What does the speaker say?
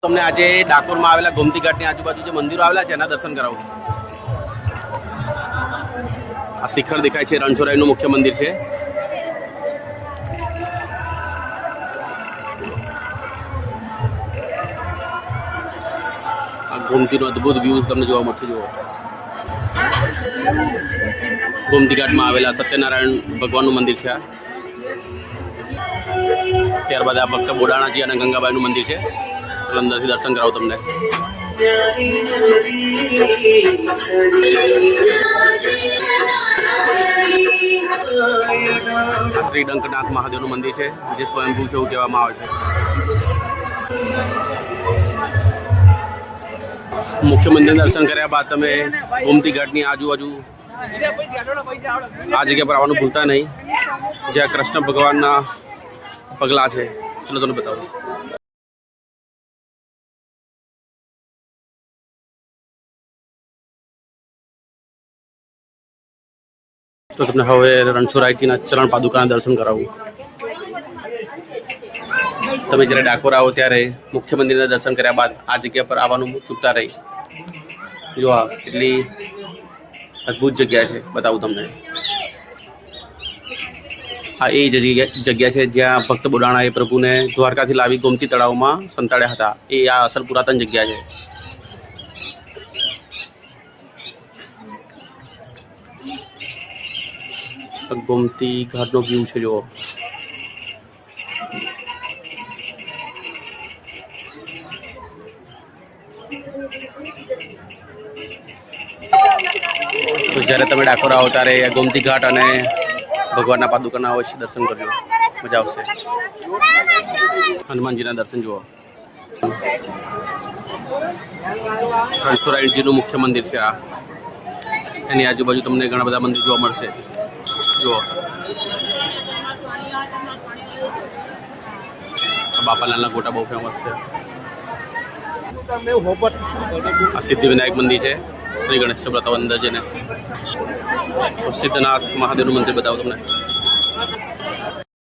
તમને આજે ડાકોરમાં આવેલા ગોમતી ઘાટની આજુબાજુ જે મંદિરો આવેલા છે એના દર્શન કરાવું. આ શિખર દેખાય છે, રણછોડરાયનું મુખ્ય મંદિર છે. આ ગોમતીનો અદ્ભુત વ્યૂ તમને જોવા મળશે. જુઓ, ગોમતી ઘાટમાં આવેલા સત્યનારાયણ ભગવાનનું મંદિર છે. ત્યારબાદ આ ભક્ત બોડાણાજી અને ગંગાબાઈનું મંદિર છે. અંદરથી દર્શન કરાવું તમને. શ્રી ડંકનાથ મહાદેવનું મંદિર છે, જે સ્વયંભૂ છે એવું કહેવામાં આવે છે. મુખ્ય મંદિર દર્શન કર્યા બાદ તમે ગોમતી ઘાટની આજુબાજુ આ જગ્યા પર આવવાનું ભૂલતા નહીં, જ્યાં કૃષ્ણ ભગવાનના પગલા છે. ચલો તમને બતાવું. તો તમને હવે રણછોડરાયજીના ચરણ પાદુકાના દર્શન કરાવું. તમે જ્યારે ડાકોર આવો ત્યારે મુખ્ય મંદિરના દર્શન કર્યા બાદ આ જગ્યા પર આવવાનું ચૂકતા રહી. જો આ કેટલી અદ્ભુત જગ્યા છે, બતાવું તમને. આ એ જગ્યા છે જ્યાં ભક્ત બોડાણાએ પ્રભુને દ્વારકાથી લાવી ગોમતી તળાવમાં સંતાડ્યા હતા. એ આ અસલ પુરાતન જગ્યા છે. ગોમતી ઘાટનો વ્યૂ છે. જુઓ, તો જ્યારે તમે ડાકોર આવો ત્યારે ગોમતી ઘાટ અને ભગવાનના પાદુકાના અવશ્ય દર્શન કરજો, મજા આવશે. હનુમાનજીના દર્શન જુઓ. રણછોડરાયજીનું મુખ્ય મંદિર છે આ. એની આજુબાજુ તમને ઘણા બધા મંદિર જોવા મળશે. જુઓ, બાપાલાલના ગોટા બહુ ફેમસ છે. આ સિદ્ધિવિનાયક મંદિર છે, શ્રી ગણેશ વ્રત અંદર જેને. સિદ્ધનાથ મહાદેવનું મંદિર બતાવું તમને.